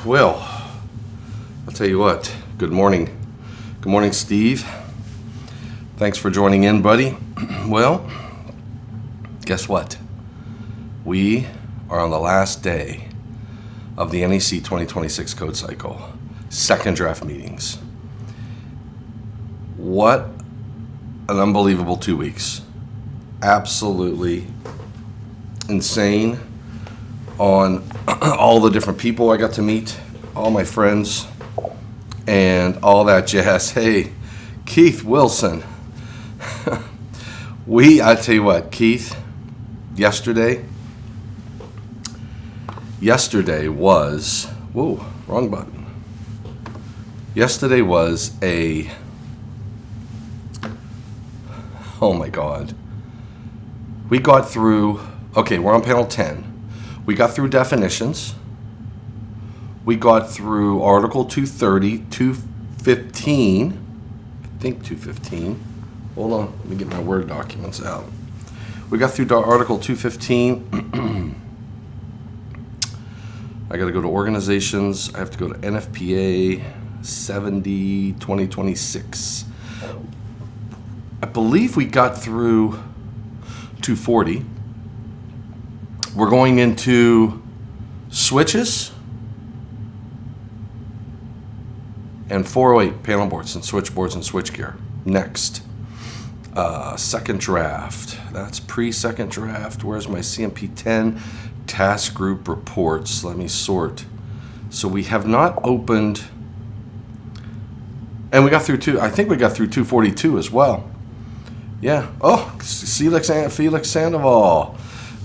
Well, I'll tell you what. Good morning. Good morning, Steve. Thanks for joining in, buddy. Well, guess what? We are on the last day of the NEC 2026 code cycle. Second draft meetings. What an unbelievable 2 weeks. Absolutely insane on all the different people I got to meet, all my friends, and all that jazz. Hey, Keith Wilson. I tell you what, Keith, yesterday was, whoa, wrong button. Yesterday was oh my God. We got through, okay, we're on panel 10. We got through definitions. We got through Article 230, 215, I think 215. Hold on, let me get my Word documents out. We got through Article 215. I got to go to organizations. I have to go to NFPA 70, 2026. I believe we got through 240. We're going into switches and 408 panel boards and switchboards and switchgear. Next, second draft. That's pre-second draft. Where's my CMP 10 task group reports? Let me sort. So we have not opened, and we got through I think we got through 242 as well. Yeah. Oh, Felix Sandoval.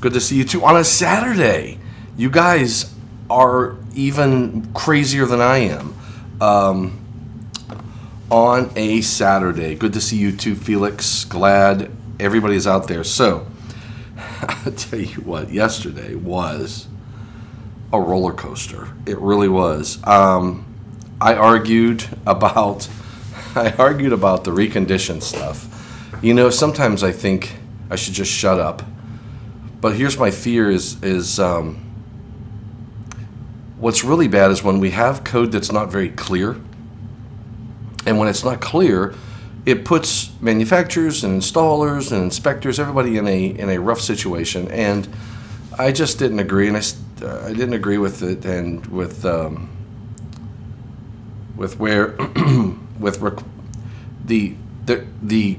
Good to see you too on a Saturday. You guys are even crazier than I am. On a Saturday. Good to see you too, Felix. Glad everybody's out there. So, I'll tell you what, yesterday was a roller coaster. It really was. I argued about the reconditioned stuff. You know, sometimes I think I should just shut up. But here's my fear is what's really bad is when we have code that's not very clear. And when it's not clear, it puts manufacturers and installers and inspectors, everybody in a rough situation. And I just didn't agree, and I didn't agree with it, and with where the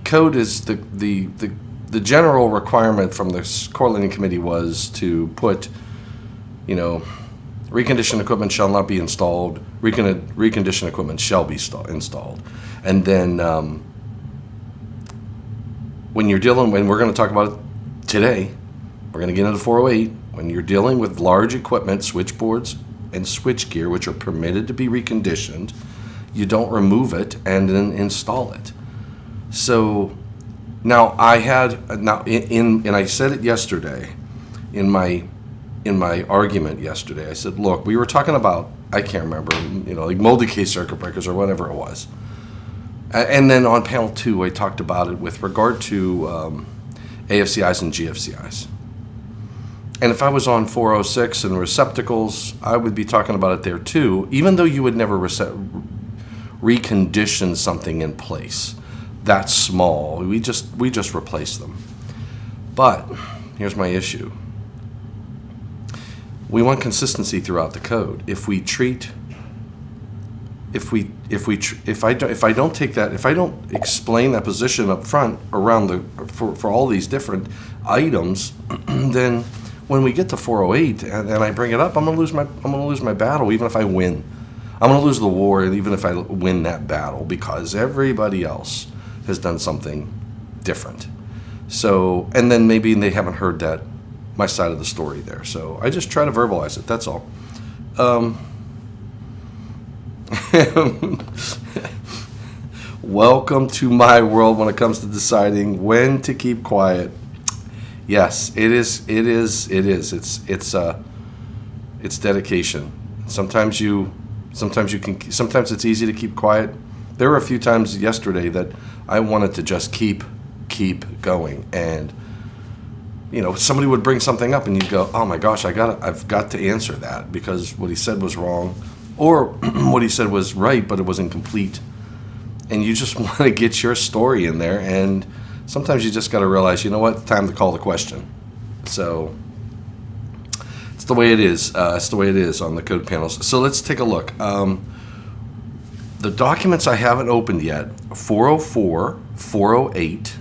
code is the general requirement from the coordinating committee was to put, reconditioned equipment shall not be installed. Reconditioned equipment shall be installed. And then when we're going to talk about it today, we're going to get into 408. When you're dealing with large equipment, switchboards and switchgear, which are permitted to be reconditioned, you don't remove it and then install it. So now and I said it yesterday in my argument yesterday. I said, look, we were talking about, I can't remember, like multi-case circuit breakers or whatever it was. And then on panel 2, I talked about it with regard to AFCIs and GFCIs. And if I was on 406 and receptacles, I would be talking about it there too, even though you would never recondition something in place that small. We just replace them. But here's my issue. We want consistency throughout the code. If I don't explain that position up front around for all these different items, then when we get to 408 and I bring it up, I'm gonna lose my battle even if I win. I'm gonna lose the war even if I win that battle because everybody else has done something different. So, and then maybe they haven't heard my side of the story there. So I just try to verbalize it. That's all. Welcome to my world when it comes to deciding when to keep quiet. Yes, it is. It's dedication. Sometimes it's easy to keep quiet. There were a few times yesterday that I wanted to just keep going, and somebody would bring something up and you'd go, oh my gosh, I've got to answer that because what he said was wrong, or what he said was right, but it was incomplete. And you just want to get your story in there, and sometimes you just got to realize, you know what, time to call the question. So it's the way it is. It's the way it is on the code panels. So let's take a look. The documents I haven't opened yet, 404, 408.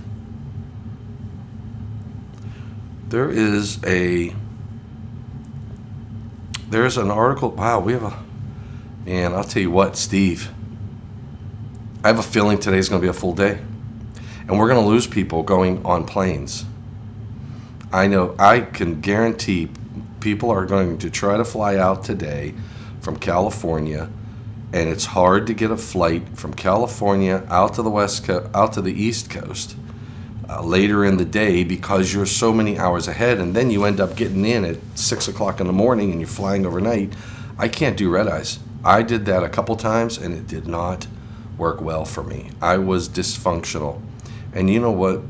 There's an article. Wow, man, I'll tell you what, Steve. I have a feeling today's going to be a full day. And we're going to lose people going on planes. I know, I can guarantee people are going to try to fly out today from California, and it's hard to get a flight from California out to the East Coast later in the day because you're so many hours ahead, and then you end up getting in at 6 o'clock in the morning and you're flying overnight. I can't do red eyes. I did that a couple times and it did not work well for me. I was dysfunctional. And you know what?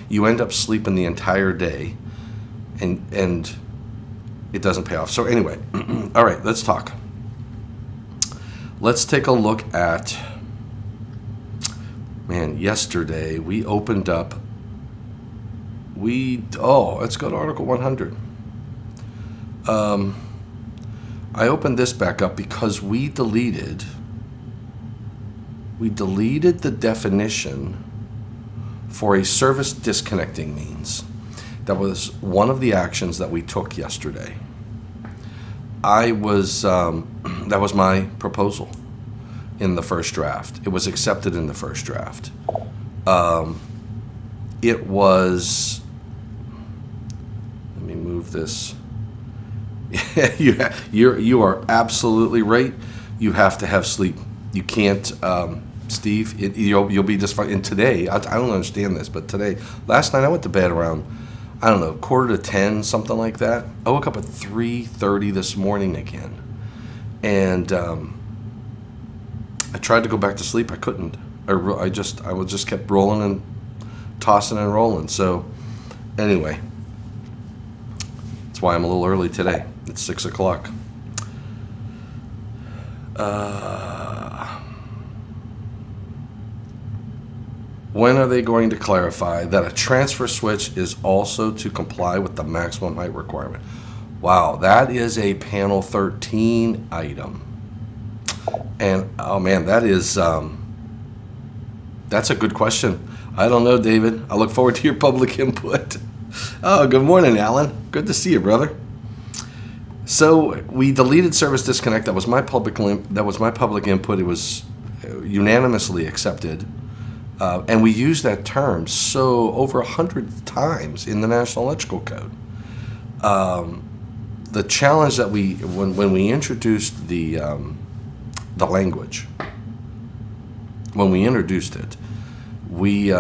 You end up sleeping the entire day and it doesn't pay off. So anyway, all right, let's talk. Let's take a look at, yesterday we opened up, let's go to Article 100. I opened this back up because we deleted the definition for a service disconnecting means. That was one of the actions that we took yesterday. That was my proposal in the first draft. It was accepted in the first draft. It was, let me move this. You are absolutely right. You have to have sleep. You can't, Steve, you'll be just fine. And today, I don't understand this, but last night I went to bed around, 9:45, something like that. I woke up at 3:30 this morning again. And I tried to go back to sleep. I couldn't. I just kept rolling and tossing and rolling. So anyway, that's why I'm a little early today. It's 6 o'clock. When are they going to clarify that a transfer switch is also to comply with the maximum height requirement? Wow, that is a panel 13 item. And oh man, that's a good question. I don't know, David. I look forward to your public input. Oh, good morning, Alan. Good to see you, brother. So we deleted service disconnect. That was my public input. It was unanimously accepted. And we use that term over 100 times in the National Electrical Code. The challenge that when we introduced the language, when we introduced it, we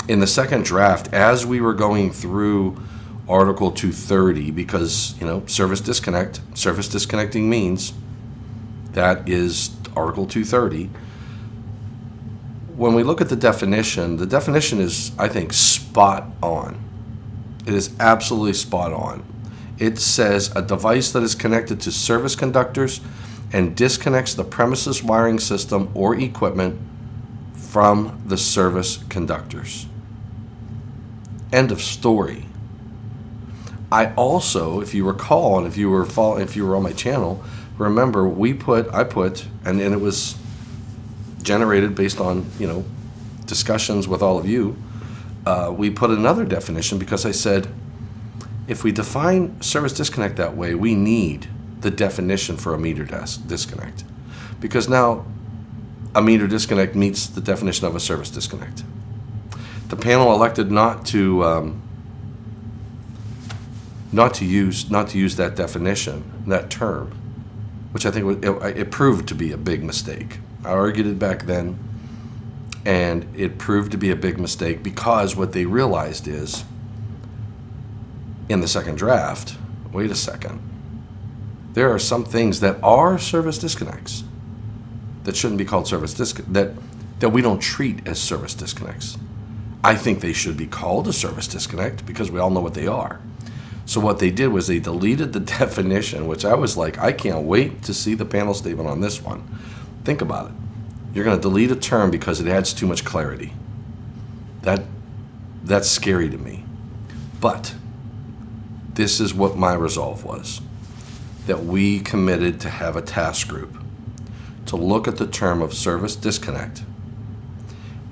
in the second draft, as we were going through Article 230, because service disconnecting means that is Article 230. When we look at the definition is, I think, spot on. It is absolutely spot on. It says a device that is connected to service conductors and disconnects the premises wiring system or equipment from the service conductors. End of story. I also, if you recall, and if you were on my channel, remember I put, and it was generated based on discussions with all of you. We put another definition because I said, if we define service disconnect that way, we need the definition for a meter disconnect, because now a meter disconnect meets the definition of a service disconnect. The panel elected not to use that definition, that term, which I think it proved to be a big mistake. I argued it back then, and it proved to be a big mistake because what they realized is, in the second draft, wait a second, there are some things that are service disconnects that shouldn't be called service disconnects, that we don't treat as service disconnects. I think they should be called a service disconnect because we all know what they are. So what they did was they deleted the definition, which I was like, I can't wait to see the panel statement on this one. Think about it. You're going to delete a term because it adds too much clarity. That's scary to me. But this is what my resolve was, that we committed to have a task group to look at the term of service disconnect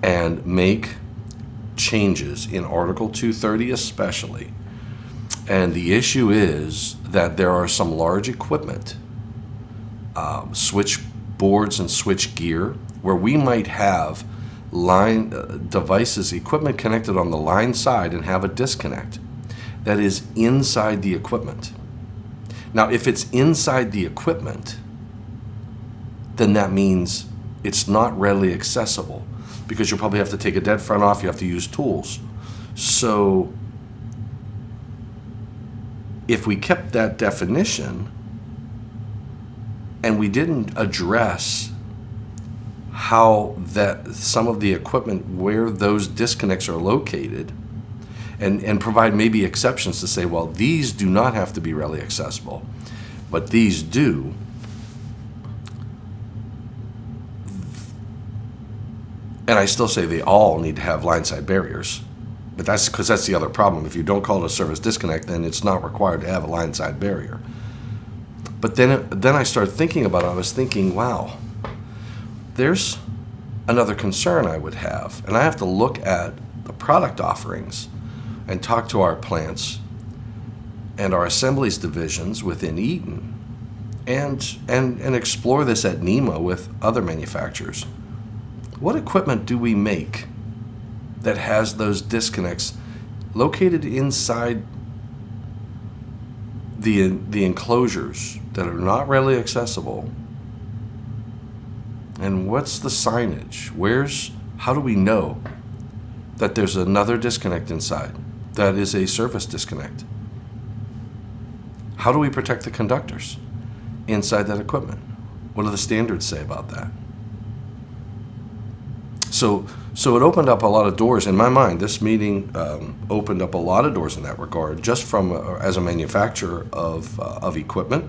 and make changes in Article 230 especially. And the issue is that there are some large equipment, switch boards and switch gear, where we might have line devices, equipment connected on the line side and have a disconnect that is inside the equipment. Now, if it's inside the equipment, then that means it's not readily accessible because you'll probably have to take a dead front off, you have to use tools. So if we kept that definition and we didn't address how that some of the equipment where those disconnects are located and provide maybe exceptions to say, well, these do not have to be readily accessible, but these do, and I still say they all need to have line side barriers. But that's because that's the other problem. If you don't call it a service disconnect, then it's not required to have a line side barrier. But then I started thinking about it. I was thinking, wow, there's another concern I would have. And I have to look at the product offerings and talk to our plants and our assemblies divisions within Eaton and explore this at NEMA with other manufacturers. What equipment do we make that has those disconnects located inside the enclosures that are not readily accessible? And what's the signage? How do we know that there's another disconnect inside that is a service disconnect? How do we protect the conductors inside that equipment? What do the standards say about that? So it opened up a lot of doors in my mind. This meeting opened up a lot of doors in that regard, just from as a manufacturer of equipment,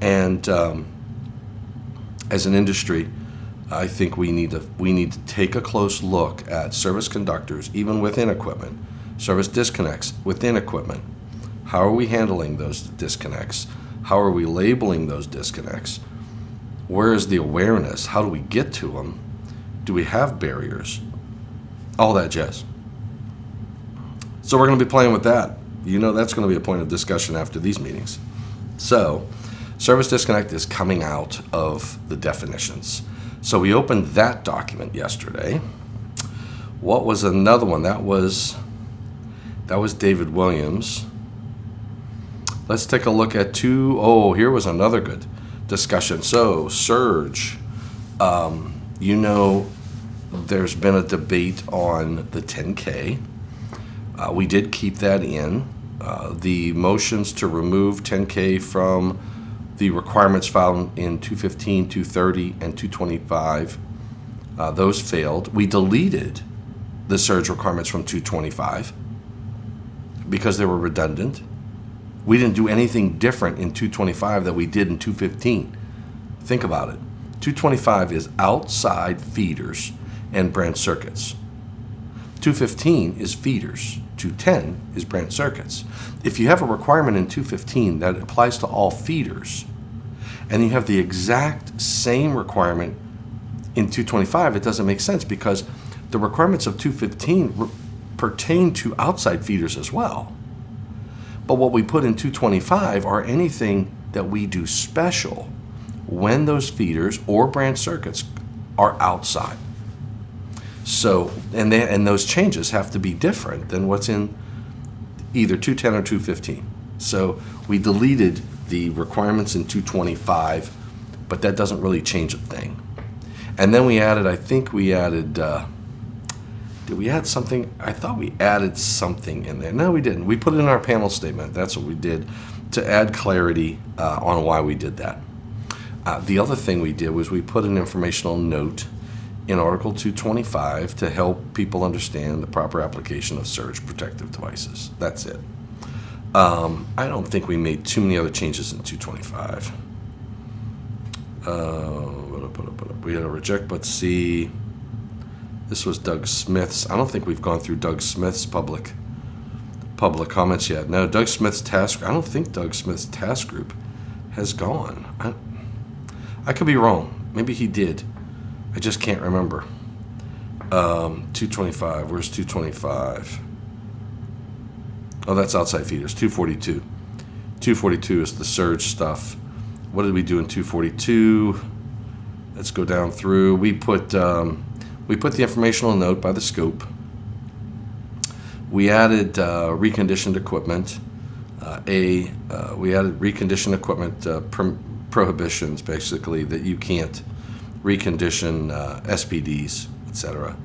and as an industry, I think we need to take a close look at service conductors, even within equipment, service disconnects within equipment. How are we handling those disconnects? How are we labeling those disconnects? Where is the awareness? How do we get to them? Do we have barriers? All that jazz. So we're going to be playing with that. That's going to be a point of discussion after these meetings. So service disconnect is coming out of the definitions. So we opened that document yesterday. What was another one? That was David Williams. Let's take a look at here was another good discussion. So Surge. There's been a debate on the 10K. We did keep that in. The motions to remove 10K from the requirements found in 215, 230, and 225, those failed. We deleted the surge requirements from 225 because they were redundant. We didn't do anything different in 225 that we did in 215. Think about it. 225 is outside feeders and branch circuits. 215 is feeders. 210 is branch circuits. If you have a requirement in 215 that applies to all feeders, and you have the exact same requirement in 225, it doesn't make sense because the requirements of 215 pertain to outside feeders as well. But what we put in 225 are anything that we do special when those feeders or branch circuits are outside. So, and those changes have to be different than what's in either 210 or 215. So we deleted the requirements in 225, but that doesn't really change a thing. And then we added, did we add something? I thought we added something in there. No, we didn't. We put it in our panel statement. That's what we did to add clarity on why we did that. The other thing we did was we put an informational note in Article 225 to help people understand the proper application of surge protective devices. That's it. I don't think we made too many other changes in 225. We had a reject but see. This was Doug Smith's. I don't think we've gone through Doug Smith's public comments yet. No, Doug Smith's task. I don't think Doug Smith's task group has gone. I could be wrong. Maybe he did. I just can't remember. 225. Where's 225? Oh, that's outside feeders. 242. 242 is the surge stuff. What did we do in 242? Let's go down through. We put the informational note by the scope. We added reconditioned equipment. We added reconditioned equipment prohibitions, basically, that you can't recondition SPDs, etc.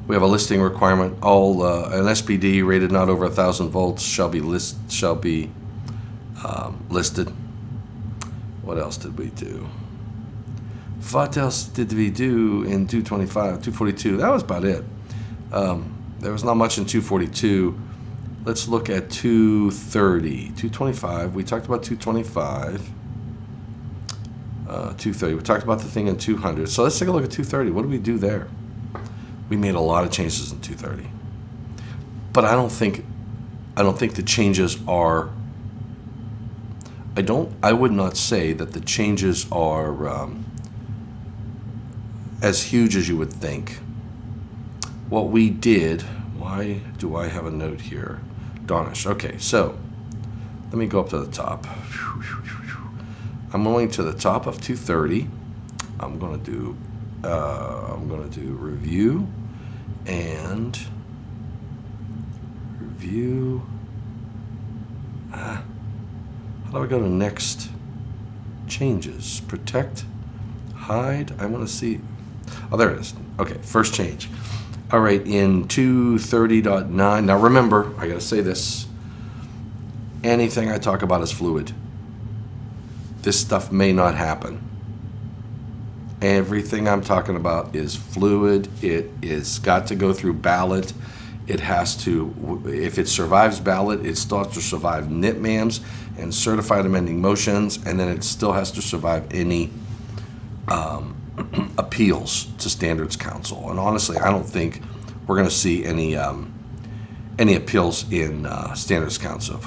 We have a listing requirement. All an SPD rated not over 1,000 volts shall be listed. What else did we do? What else did we do in 225, 242? That was about it. There was not much in 242. Let's look at 230, 225. We talked about 225. 230. We talked about the thing in 200. So let's take a look at 230. What did we do there? We made a lot of changes in 230. But I don't think the changes are. I would not say that the changes are as huge as you would think. What we did. Why do I have a note here? Darnish. Okay, so let me go up to the top. I'm going to the top of 230. I'm going to do review and review. How do I go to next changes? Protect, hide. I want to see. Oh, there it is. Okay, first change. All right, in 230.9. Now remember, I got to say this. Anything I talk about is fluid. This stuff may not happen. Everything I'm talking about is fluid. It is got to go through ballot. It has to, if it survives ballot, it still has to survive NITMAMs and certified amending motions, and then it still has to survive any appeals to Standards Council. And honestly, I don't think we're going to see any appeals in Standards Council.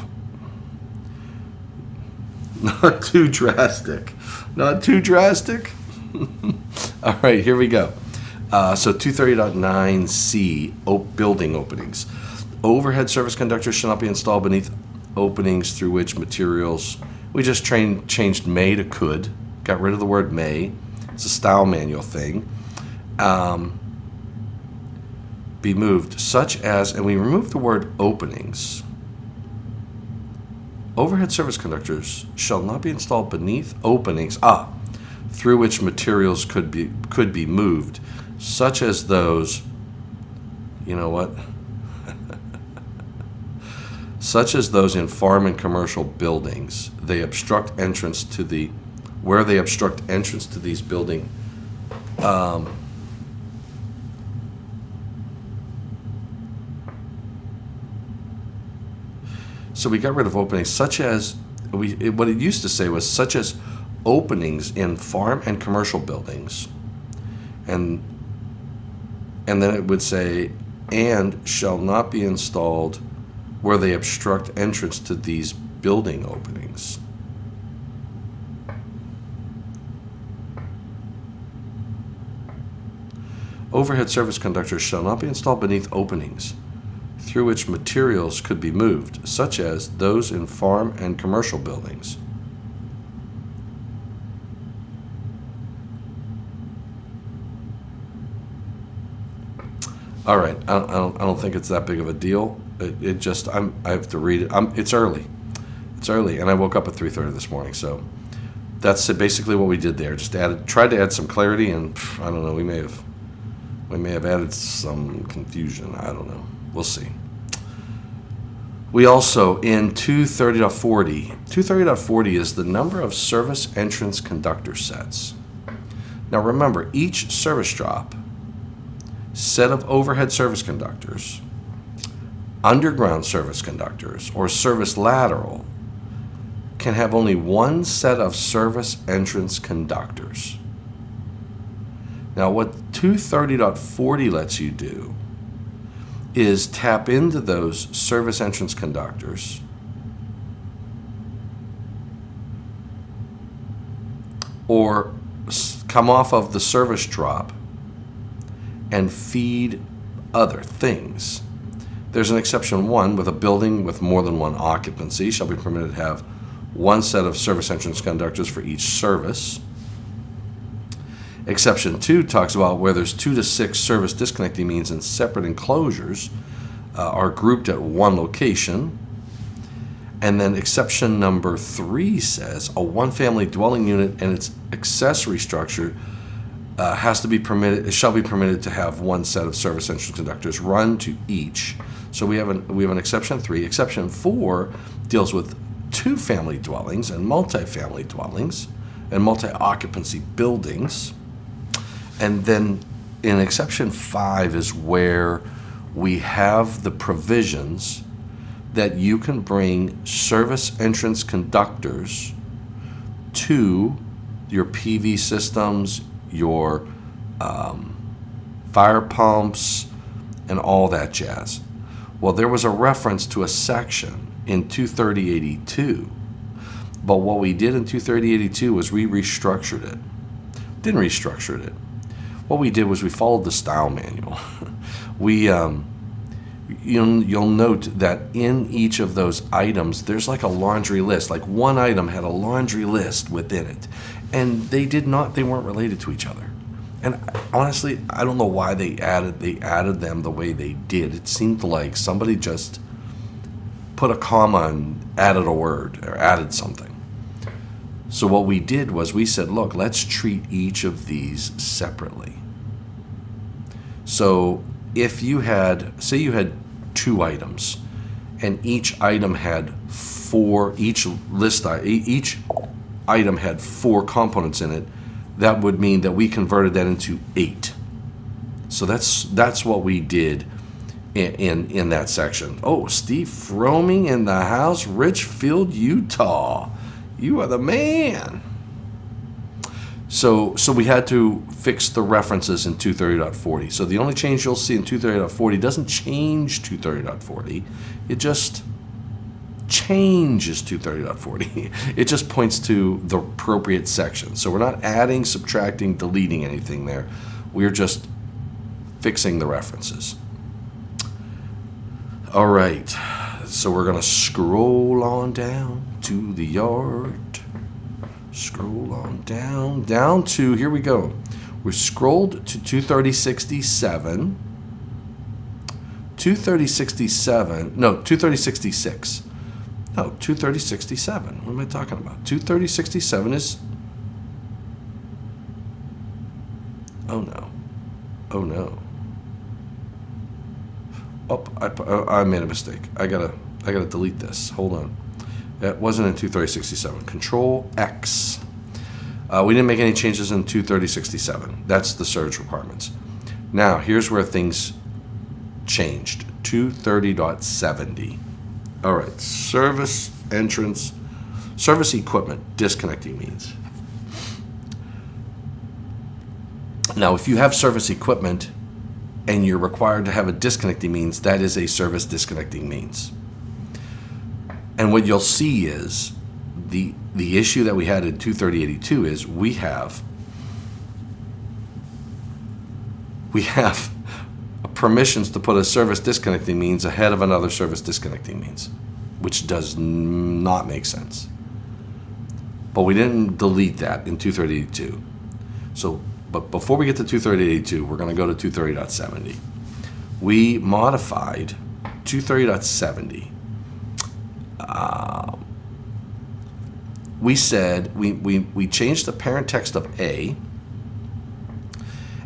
Not too drastic. Not too drastic. All right, here we go. So 230.9C, building openings. Overhead service conductors shall not be installed beneath openings through which materials. We just changed may to could. Got rid of the word may. It's a style manual thing. Be moved, such as, and we removed the word openings. Overhead service conductors shall not be installed beneath openings, through which materials could be moved, such as those, you know what? Such as those in farm and commercial buildings. Where they obstruct entrance to these buildings. So we got rid of openings, such as, what it used to say was such as openings in farm and commercial buildings. And then it would say, and shall not be installed where they obstruct entrance to these building openings. Overhead service conductors shall not be installed beneath openings through which materials could be moved, such as those in farm and commercial buildings. All right, I don't think it's that big of a deal. I have to read it. It's early. It's early, and I woke up at 3:30 this morning, so that's basically what we did there. Just tried to add some clarity, and I don't know. We may have added some confusion. I don't know. We'll see. We also, in 230.40 is the number of service entrance conductor sets. Now remember, each service drop, set of overhead service conductors, underground service conductors, or service lateral can have only one set of service entrance conductors. Now what 230.40 lets you do is tap into those service entrance conductors or come off of the service drop and feed other things. There's an exception 1 with a building with more than one occupancy shall be permitted to have one set of service entrance conductors for each service. Exception 2 talks about where there's 2 to 6 service disconnecting means in separate enclosures are grouped at one location. And then exception number 3 says a one-family dwelling unit and its accessory structure shall be permitted to have one set of service entrance conductors run to each. So we have an exception 3. Exception 4 deals with two-family dwellings and multi-family dwellings and multi-occupancy buildings. And then in exception 5 is where we have the provisions that you can bring service entrance conductors to your PV systems, your fire pumps, and all that jazz. Well, there was a reference to a section in 230.82, but what we did in 230.82 was we restructured it. Didn't restructure it. What we did was we followed the style manual. You'll note that in each of those items, there's like a laundry list. Like one item had a laundry list within it, and they weren't related to each other. And honestly, I don't know why they added them the way they did. It seemed like somebody just put a comma and added a word or added something. So what we did was we said, look, let's treat each of these separately. So if you had 2 items and each item had each item had 4 components in it, that would mean that we converted that into 8. So that's what we did in that section. Oh, Steve Froming in the house, Richfield, Utah. You are the man. So we had to fix the references in 230.40. So the only change you'll see in 230.40 doesn't change 230.40. It just changes 230.40. It just points to the appropriate section. So we're not adding, subtracting, deleting anything there. We're just fixing the references. All right. So we're going to scroll on down to the yard. Scroll on down to, here we go. We're scrolled to 230.67. 230.66. No, 230.67. What am I talking about? 230.67 is... Oh, no. Oh, I made a mistake. I gotta delete this. Hold on. That wasn't in 230.67. Control X. We didn't make any changes in 230.67. That's the surge requirements. Now, here's where things changed. 230.70. All right. Service equipment disconnecting means. Now, if you have service equipment and you're required to have a disconnecting means, that is a service disconnecting means. And what you'll see is the issue that we had in 230.82 is we have permissions to put a service disconnecting means ahead of another service disconnecting means, which does not make sense. But we didn't delete that in 230.82. So, but before we get to 230.82, we're going to go to 230.70. We modified 230.70. We said we changed the parent text of A,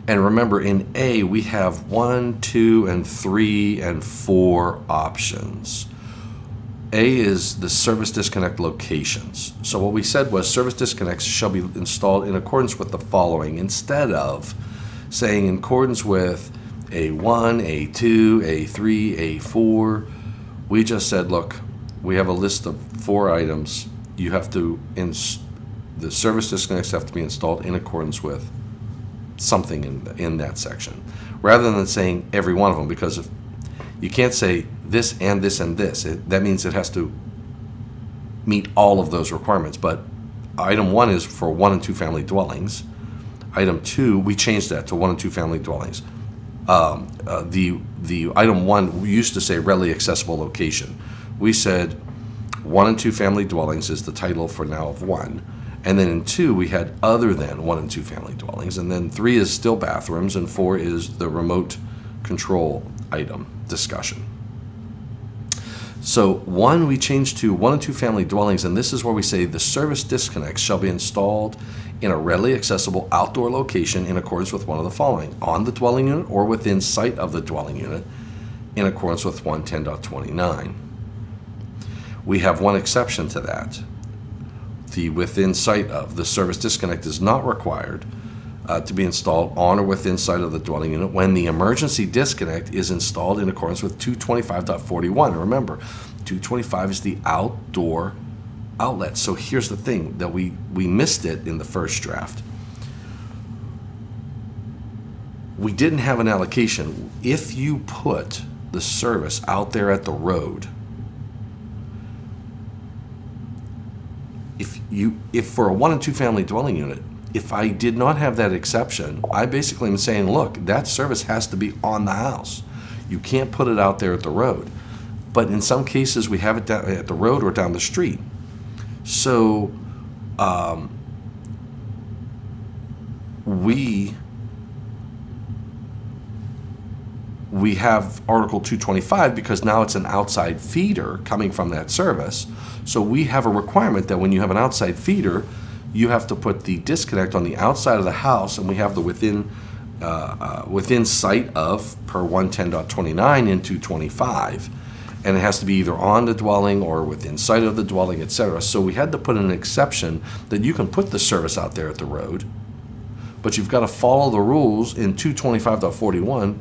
and remember in A we have 1, 2, and 3, and 4 options. A is the service disconnect locations. So what we said was service disconnects shall be installed in accordance with the following, instead of saying in accordance with A1, A2, A3, A4. We just said, look, we have a list of 4 items. You have to, the service disconnects have to be installed in accordance with something in that section, rather than saying every one of them, because if you can't say this and this and this, that means it has to meet all of those requirements. But item 1 is for 1 and 2 family dwellings. Item 2, we changed that to 1 and 2 family dwellings. The item 1, we used to say readily accessible location. We said 1 and 2 family dwellings is the title for now of 1. And then in 2, we had other than 1 and 2 family dwellings. And then 3 is still bathrooms, and 4 is the remote control item discussion. So 1, we changed to 1 and 2 family dwellings, and this is where we say the service disconnects shall be installed in a readily accessible outdoor location in accordance with one of the following: on the dwelling unit or within sight of the dwelling unit in accordance with 110.29. We have one exception to that. The within sight of, the service disconnect is not required to be installed on or within sight of the dwelling unit when the emergency disconnect is installed in accordance with 225.41. Remember, 225 is the outdoor outlet. So here's the thing, that we missed it in the first draft. We didn't have an allocation. If you put the service out there at the road, if for a 1 and 2 family dwelling unit, if I did not have that exception, I basically am saying, look, that service has to be on the house. You can't put it out there at the road. But in some cases, we have it down at the road or down the street. So we have Article 225 because now it's an outside feeder coming from that service. So we have a requirement that when you have an outside feeder, you have to put the disconnect on the outside of the house, and we have the within sight of per 110.29 in 225. And it has to be either on the dwelling or within sight of the dwelling, etc. So we had to put an exception that you can put the service out there at the road, but you've got to follow the rules in 225.41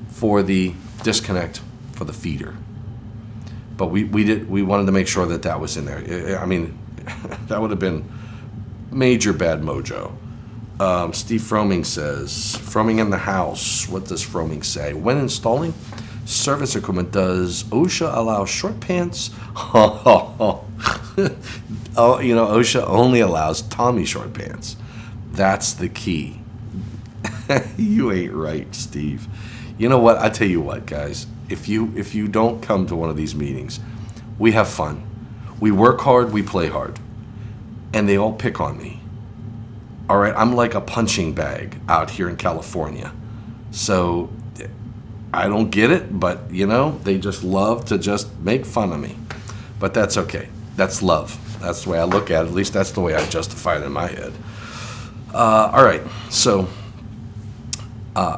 for the disconnect for the feeder. But we wanted to make sure that was in there. I mean, that would have been major bad mojo. Steve Froming says, Froming in the house. What does Froming say? When installing service equipment, does OSHA allow short pants? Oh, OSHA only allows Tommy short pants. That's the key. You ain't right, Steve. You know what? I tell you what, guys. If you don't come to one of these meetings, we have fun. We work hard, we play hard. And they all pick on me. All right, I'm like a punching bag out here in California. So I don't get it, but they just love to just make fun of me. But that's okay. That's love. That's the way I look at it. At least that's the way I justify it in my head. All right, so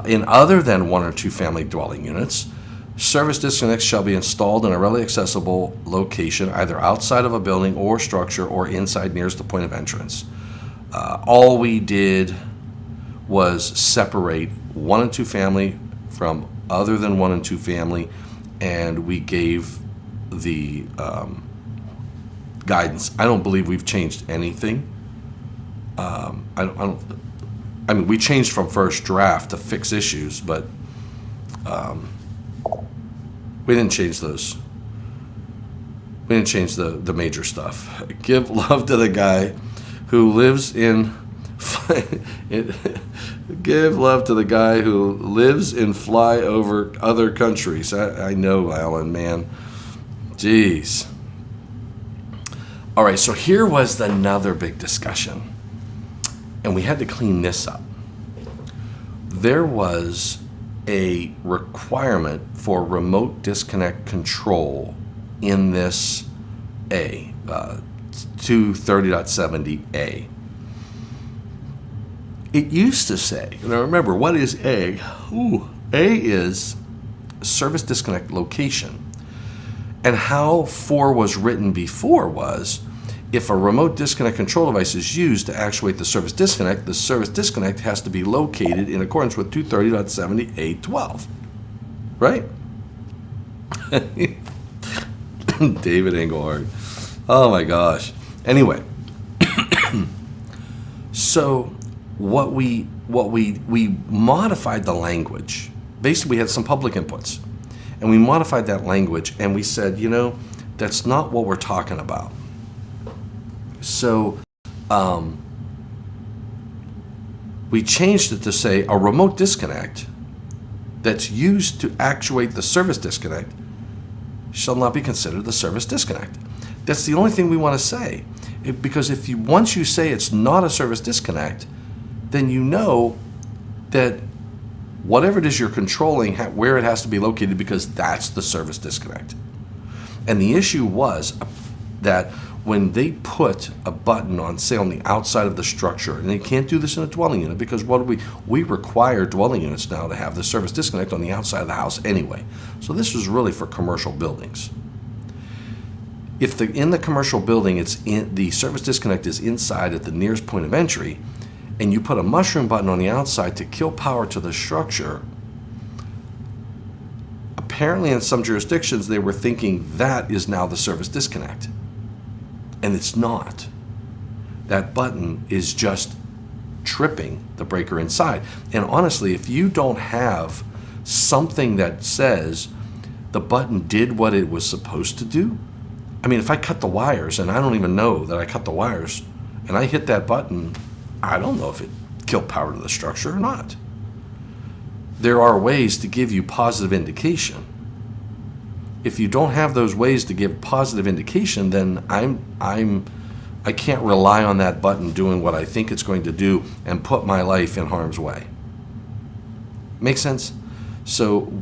in other than 1 or 2 family dwelling units, service disconnects shall be installed in a readily accessible location, either outside of a building or structure or inside nearest the point of entrance. All we did was separate 1 and 2 family from other than 1 and 2 family, and we gave the guidance. I don't believe we've changed anything. I mean, we changed from first draft to fix issues, but we didn't change those. We didn't change the major stuff. Give love to the guy who lives in give love to the guy who lives in flyover other countries. I know, Alan, man. Jeez. All right, so here was another big discussion, and we had to clean this up. There was a requirement for remote disconnect control in this 230.70A. It used to say, now remember, what is A? A is service disconnect location. And how 4 was written before was, if a remote disconnect control device is used to actuate the service disconnect has to be located in accordance with 230.78.12. Right? David Engelhard. Oh my gosh. Anyway, so what we modified the language. Basically, we had some public inputs, and we modified that language, and we said, that's not what we're talking about. So we changed it to say a remote disconnect that's used to actuate the service disconnect shall not be considered the service disconnect. That's the only thing we want to say. Because once you say it's not a service disconnect, then you know that whatever it is you're controlling, where it has to be located, because that's the service disconnect. And the issue was that when they put a button on, say, on the outside of the structure, and they can't do this in a dwelling unit because we require dwelling units now to have the service disconnect on the outside of the house anyway. So this was really for commercial buildings. If in the commercial building the service disconnect is inside at the nearest point of entry, and you put a mushroom button on the outside to kill power to the structure, apparently in some jurisdictions they were thinking that is now the service disconnect. And it's not. That button is just tripping the breaker inside. And honestly, if you don't have something that says the button did what it was supposed to do, I mean, if I cut the wires and I don't even know that I cut the wires and I hit that button, I don't know if it killed power to the structure or not. There are ways to give you positive indication. If you don't have those ways to give positive indication, then I can't rely on that button doing what I think it's going to do and put my life in harm's way. Make sense? So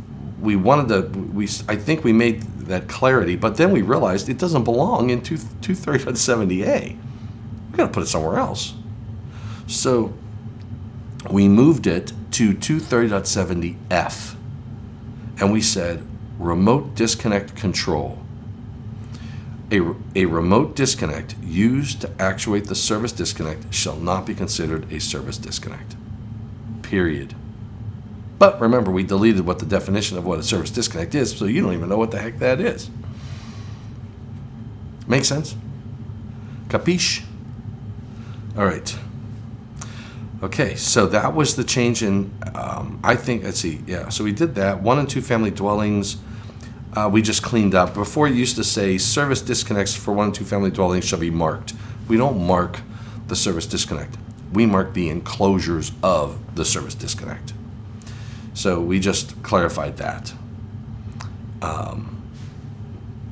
I think we made that clarity, but then we realized it doesn't belong in 230.70a. We got to put it somewhere else. So we moved it to 230.70f, and we said remote disconnect control. A remote disconnect used to actuate the service disconnect shall not be considered a service disconnect. Period. But remember, we deleted what the definition of what a service disconnect is, so you don't even know what the heck that is. Make sense? Capiche? All right. Okay, so that was the change in, so we did that. 1 and 2 family dwellings, we just cleaned up. Before it used to say service disconnects for 1 and 2 family dwellings shall be marked. We don't mark the service disconnect. We mark the enclosures of the service disconnect. So we just clarified that.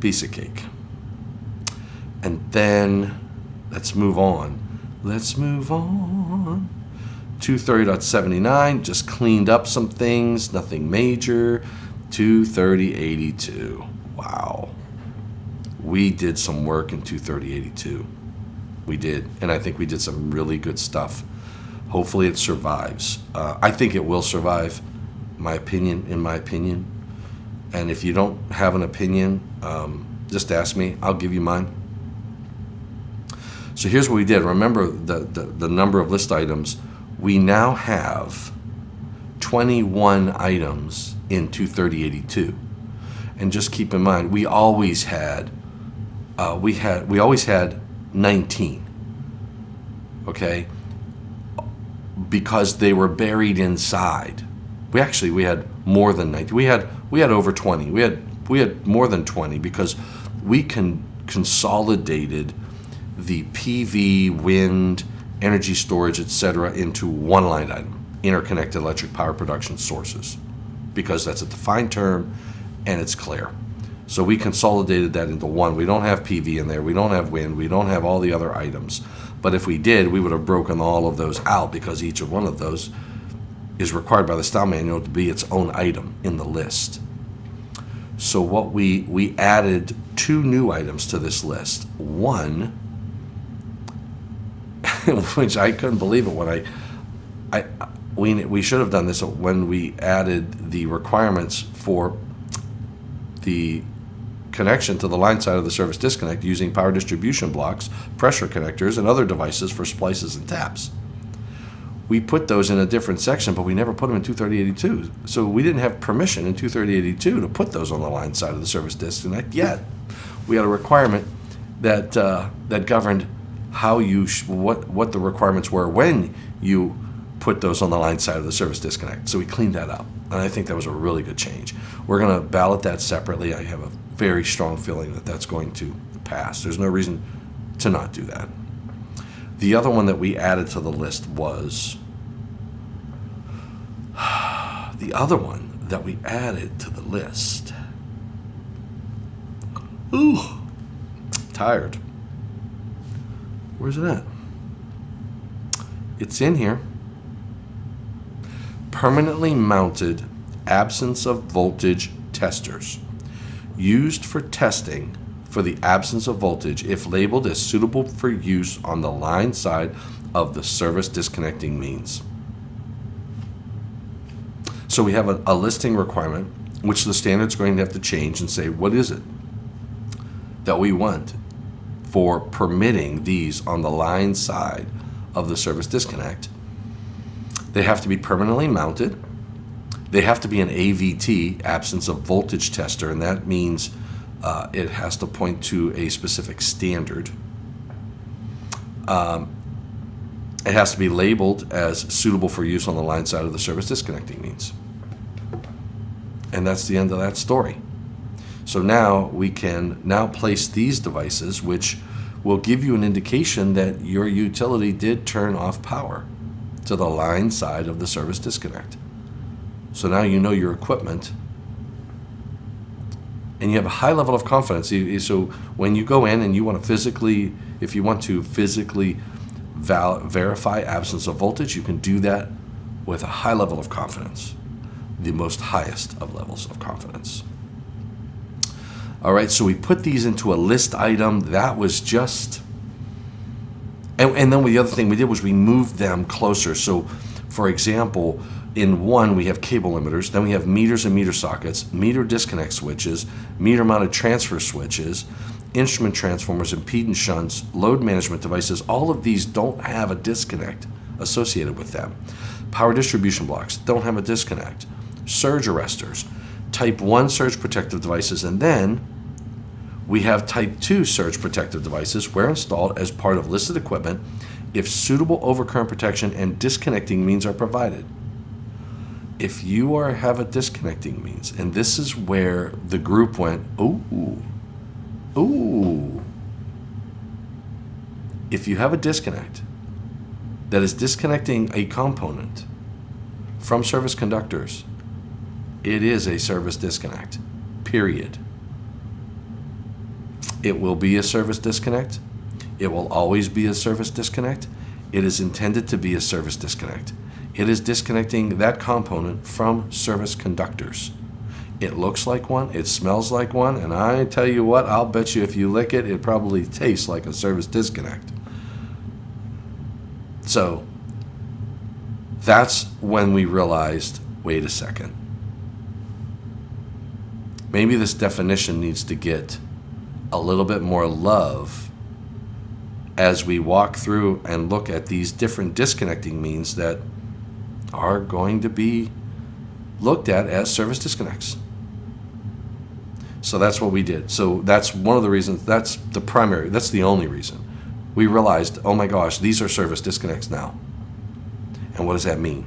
Piece of cake. And then let's move on. 230.79, just cleaned up some things, nothing major. 230.82. Wow. We did some work in 230.82. We did, and I think we did some really good stuff. Hopefully it survives. I think it will survive, in my opinion. And if you don't have an opinion, just ask me. I'll give you mine. So here's what we did. Remember the number of list items. We now have 21 items in 230.82. And just keep in mind, we always had 19. Okay? Because they were buried inside. We had more than 19. We had over 20. We had more than 20 because we consolidated the PV, wind, energy storage, etc. into one line item, interconnected electric power production sources, because that's a defined term and it's clear. So we consolidated that into one. We don't have PV in there. We don't have wind. We don't have all the other items. But if we did, we would have broken all of those out because each of one of those is required by the style manual to be its own item in the list. So what we added 2 new items to this list. One, which I couldn't believe it when we should have done this when we added the requirements for the connection to the line side of the service disconnect using power distribution blocks, pressure connectors, and other devices for splices and taps. We put those in a different section, but we never put them in 23082. So we didn't have permission in 23082 to put those on the line side of the service disconnect yet. We had a requirement that governed how what the requirements were when you put those on the line side of the service disconnect. So we cleaned that up, and I think that was a really good change. We're going to ballot that separately. I have a very strong feeling that that's going to pass. There's no reason to not do that. The other one that we added to the list was Ooh, tired. Where's it at? It's in here. Permanently mounted absence of voltage testers used for testing for the absence of voltage if labeled as suitable for use on the line side of the service disconnecting means. So we have a listing requirement, which the standard's going to have to change and say, what is it that we want for permitting these on the line side of the service disconnect? They have to be permanently mounted. They have to be an AVT, absence of voltage tester, and that means it has to point to a specific standard. It has to be labeled as suitable for use on the line side of the service disconnecting means. And that's the end of that story. So now we can place these devices, which will give you an indication that your utility did turn off power to the line side of the service disconnect. So now you know your equipment, and you have a high level of confidence. So when you go in and you want to physically verify absence of voltage, you can do that with a high level of confidence, the most highest of levels of confidence. All right, so we put these into a list item. That was just, and then the other thing we did was we moved them closer. So, for example, in one we have cable limiters, then we have meters and meter sockets, meter disconnect switches, meter mounted transfer switches, instrument transformers, impedance shunts, load management devices. All of these don't have a disconnect associated with them. Power distribution blocks don't have a disconnect. Surge arresters, type 1 surge protective devices, and then we have type 2 surge protective devices where installed as part of listed equipment if suitable overcurrent protection and disconnecting means are provided. If you have a disconnecting means, and this is where the group went, ooh. If you have a disconnect that is disconnecting a component from service conductors, it is a service disconnect, period. It will be a service disconnect. It will always be a service disconnect. It is intended to be a service disconnect. It is disconnecting that component from service conductors. It looks like one, it smells like one, and I tell you what, I'll bet you if you lick it, it probably tastes like a service disconnect. So that's when we realized, wait a second. Maybe this definition needs to get a little bit more love as we walk through and look at these different disconnecting means that are going to be looked at as service disconnects. So that's what we did. So that's one of the reasons, that's the only reason. We realized, oh my gosh, these are service disconnects now. And what does that mean?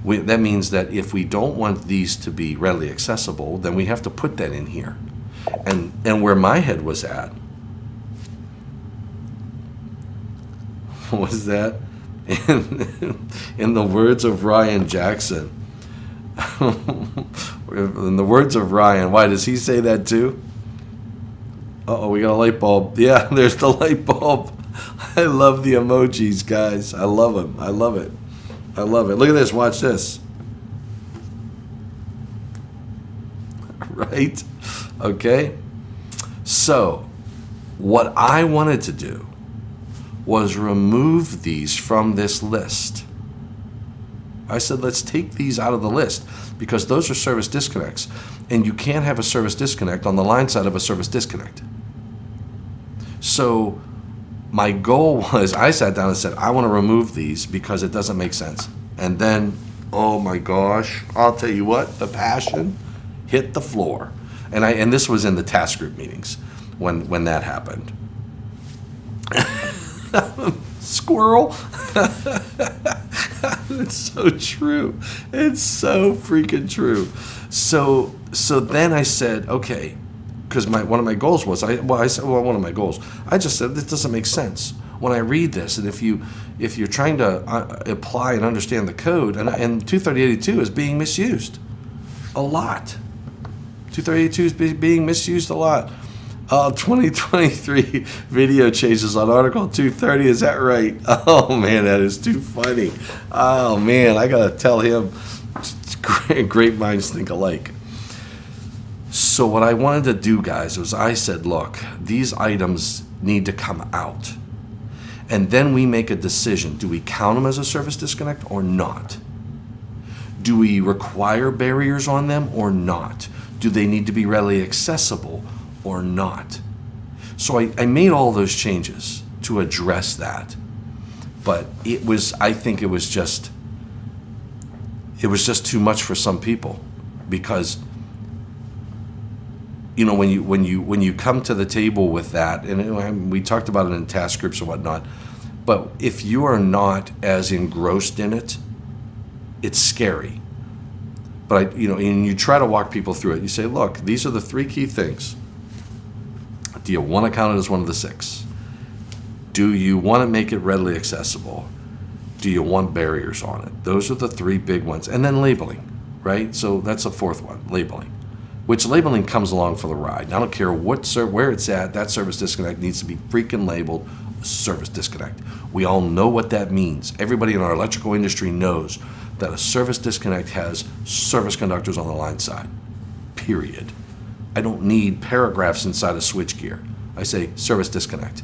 That means that if we don't want these to be readily accessible, then we have to put that in here. And where my head was at was that in the words of Ryan Jackson, in the words of Ryan, why does he say that too? Uh-oh, we got a light bulb. Yeah, there's the light bulb. I love the emojis, guys. I love them. I love it. I love it. Look at this. Watch this. Right? Okay? So, what I wanted to do was remove these from this list. I said, let's take these out of the list because those are service disconnects. And you can't have a service disconnect on the line side of a service disconnect. So my goal was, I sat down and said, I want to remove these because it doesn't make sense. And then, oh my gosh, I'll tell you what, the passion hit the floor. And this was in the task group meetings when that happened. Squirrel. It's so true. It's so freaking true. So then I said, okay, because one of my goals was, one of my goals, I just said, this doesn't make sense when I read this. And if you're trying to apply and understand the code, and 23082 is being misused a lot. 23082 is being misused a lot. 2023 video changes on Article 230. Is that right? Oh man, that is too funny. Oh man, I gotta tell him. Great minds think alike. So what I wanted to do, guys, was I said, look, these items need to come out. And then we make a decision. Do we count them as a service disconnect or not? Do we require barriers on them or not? Do they need to be readily accessible or not? So I made all those changes to address that. But I think it was just too much for some people, because when you come to the table with that, and we talked about it in task groups and whatnot, but if you are not as engrossed in it, it's scary. But and you try to walk people through it. You say, look, these are the 3 key things. Do you want to count it as one of the 6? Do you want to make it readily accessible? Do you want barriers on it? Those are the 3 big ones. And then labeling, right? So that's the 4th one, labeling. Which labeling comes along for the ride. I don't care where it's at, that service disconnect needs to be freaking labeled service disconnect. We all know what that means. Everybody in our electrical industry knows that a service disconnect has service conductors on the line side, period. I don't need paragraphs inside a switchgear. I say service disconnect,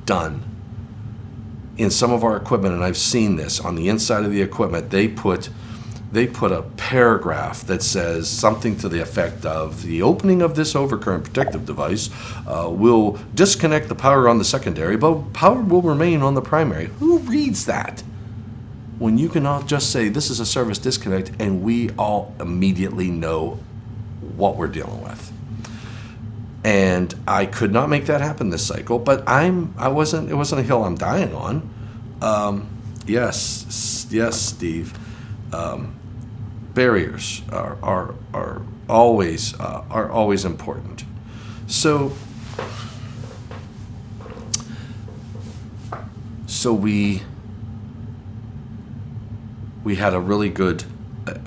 done. In some of our equipment, and I've seen this, on the inside of the equipment, they put a paragraph that says something to the effect of, the opening of this overcurrent protective device will disconnect the power on the secondary, but power will remain on the primary. Who reads that? When you can all just say, this is a service disconnect, and we all immediately know what we're dealing with. And I could not make that happen this cycle, but it wasn't a hill I'm dying on. Yes, Steve. Barriers are always important. So we had a really good.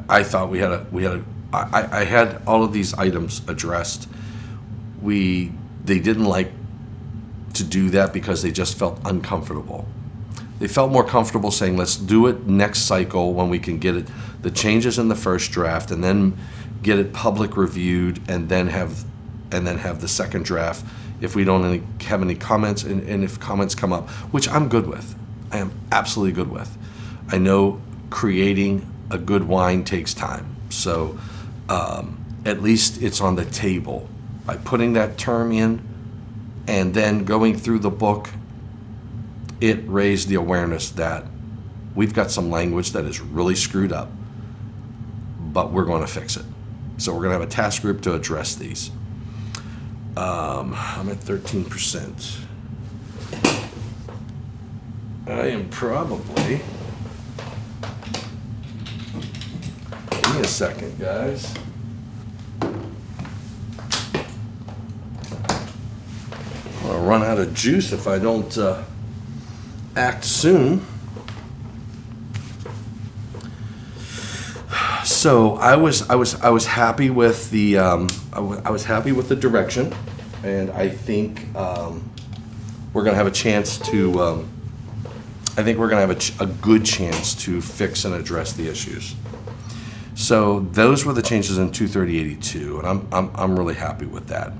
I thought I had all of these items addressed. They didn't like to do that because they just felt uncomfortable. They felt more comfortable saying, let's do it next cycle when we can get it, the changes in the first draft, and then get it public reviewed, and then have the second draft if we don't have any comments, and if comments come up, which I'm good with. I am absolutely good with. I know creating a good wine takes time, so at least it's on the table. By putting that term in and then going through the book, it raised the awareness that we've got some language that is really screwed up, but we're going to fix it. So we're going to have a task group to address these. I'm at 13%. I am probably... Give me a second, guys. I'm going to run out of juice if I don't act soon. So I was happy with the I was happy with the direction, and I think we're going to have a chance to. I think we're going to have a good chance to fix and address the issues. So those were the changes in 23082, and I'm really happy with that.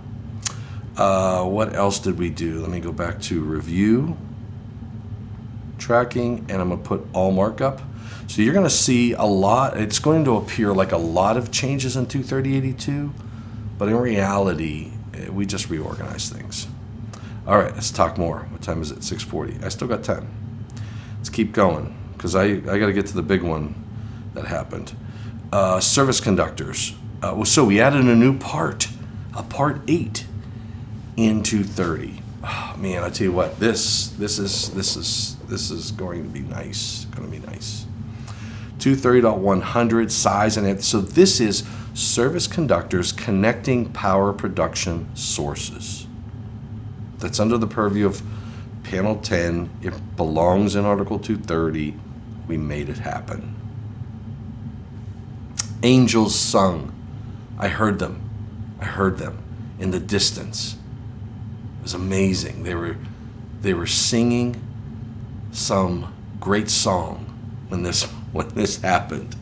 What else did we do? Let me go back to review, tracking, and I'm going to put all markup. So you're going to see a lot. It's going to appear like a lot of changes in 23082, but in reality, we just reorganize things. All right, let's talk more. What time is it? 6:40. I still got 10. Let's keep going because I got to get to the big one that happened. Service conductors. So we added a new part, a part 8 in 230. Oh, man, I tell you what, this is going to be nice. Going to be nice. 230.100 size and so this is service conductors connecting power production sources. That's under the purview of Panel 10. It belongs in Article 230. We made it happen. Angels sung. I heard them in the distance. It was amazing. They were singing some great song when this happened.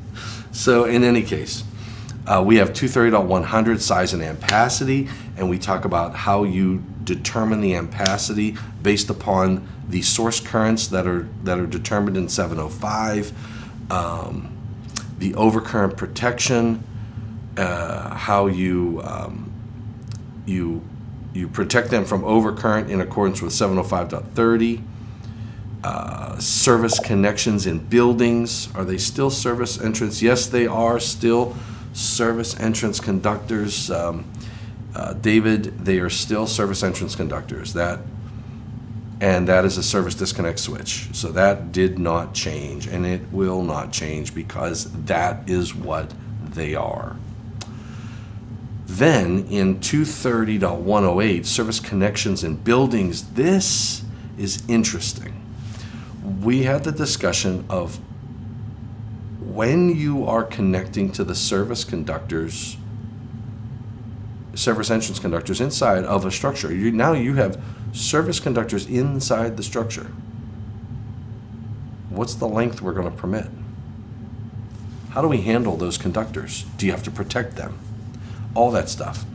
So in any case, we have 230.100 size and ampacity, and we talk about how you determine the ampacity based upon the source currents that are determined in 705, the overcurrent protection, how you protect them from overcurrent in accordance with 705.30. Service connections in buildings. Are they still service entrance? Yes, they are still service entrance conductors. David, they are still service entrance conductors. That is a service disconnect switch. So that did not change, and it will not change because that is what they are. Then in 230.108, service connections in buildings, this is interesting. We had the discussion of when you are connecting to the service entrance conductors inside of a structure. Now you have service conductors inside the structure. What's the length we're going to permit? How do we handle those conductors? Do you have to protect them? All that stuff.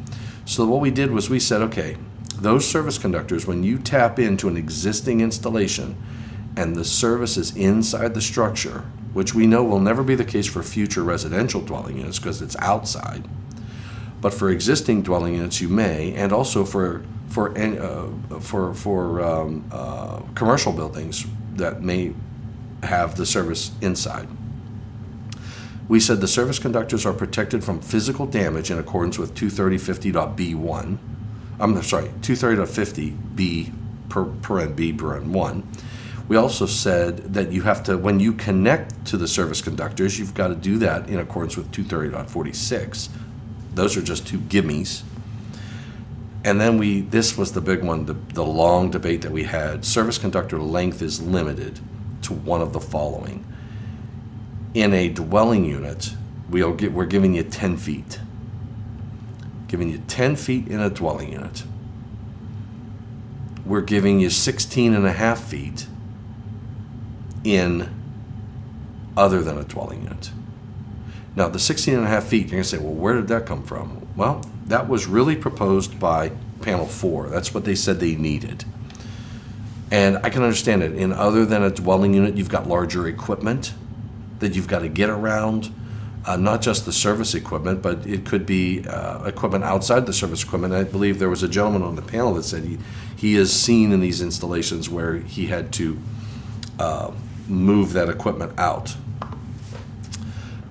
So what we did was we said, okay, those service conductors, when you tap into an existing installation and the service is inside the structure, which we know will never be the case for future residential dwelling units because it's outside, but for existing dwelling units you may, and also for commercial buildings that may have the service inside. We said the service conductors are protected from physical damage in accordance with 230.50.B1. I'm sorry, 230.50B paren B paren 1. We also said that you have to, when you connect to the service conductors, you've got to do that in accordance with 230.46. Those are just two gimmies. And then this was the big one, the long debate that we had. Service conductor length is limited to one of the following. In a dwelling unit, we're giving you 10 feet. Giving you 10 feet in a dwelling unit. We're giving you 16 and a half feet in other than a dwelling unit. Now, the 16 and a half feet, you're going to say, well, where did that come from? Well, that was really proposed by Panel 4. That's what they said they needed. And I can understand it. In other than a dwelling unit, you've got larger equipment that you've got to get around. Not just the service equipment, but it could be equipment outside the service equipment. I believe there was a gentleman on the panel that said he has seen in these installations where he had to move that equipment out.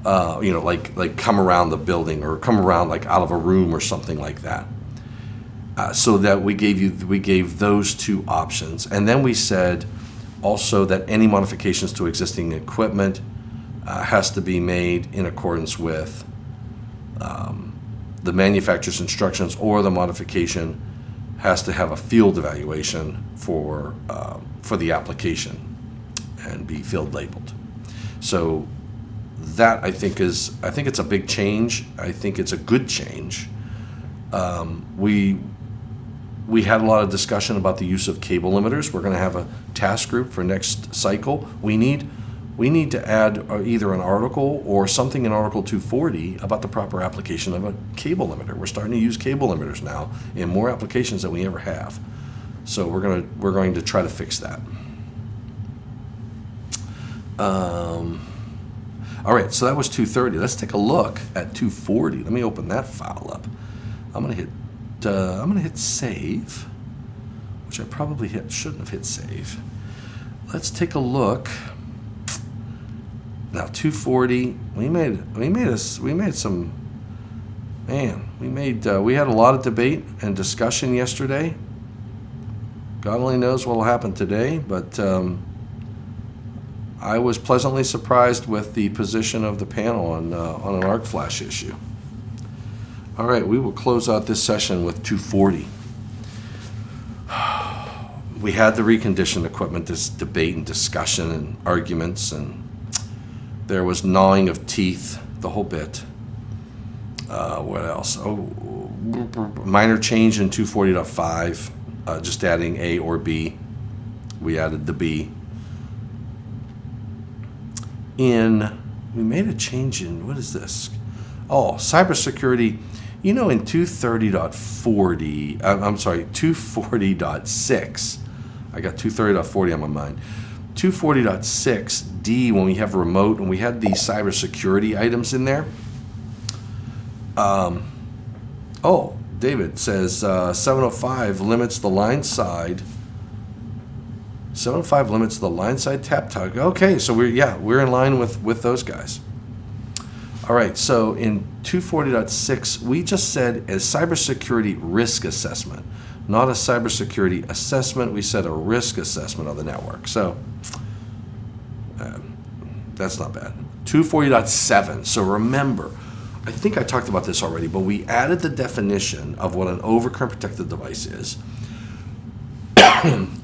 Like come around the building or come around like out of a room or something like that. So that we gave those two options, and then we said also that any modifications to existing equipment has to be made in accordance with the manufacturer's instructions, or the modification has to have a field evaluation for the application and be field labeled. So that I think it's a big change. I think it's a good change. We had a lot of discussion about the use of cable limiters. We're going to have a task group for next cycle. We need to add either an article or something in Article 240 about the proper application of a cable limiter. We're starting to use cable limiters now in more applications than we ever have. So we're going to try to fix that. All right, so that was 230. Let's take a look at 240. Let me open that file up. I'm gonna hit save, which I probably shouldn't have hit save. Let's take a look. Now 240. We had a lot of debate and discussion yesterday. God only knows what will happen today, but I was pleasantly surprised with the position of the panel on an arc flash issue. All right, we will close out this session with 240. We had the reconditioned equipment, this debate and discussion and arguments, and there was gnawing of teeth, the whole bit. What else? Minor change in 240.5, just adding A or B. We added the B. We made a change in, what is this? Oh, cybersecurity. You know, in 240.6, I got 230.40 on my mind. 240.6D, when we have remote, and we had these cybersecurity items in there. David says 705 limits the line side. 705 limits the line side tap tug. Okay, so we're in line with those guys. All right, so in 240.6, we just said a cybersecurity risk assessment, not a cybersecurity assessment. We said a risk assessment of the network. So that's not bad. 240.7. So remember, I think I talked about this already, but we added the definition of what an overcurrent protected device is.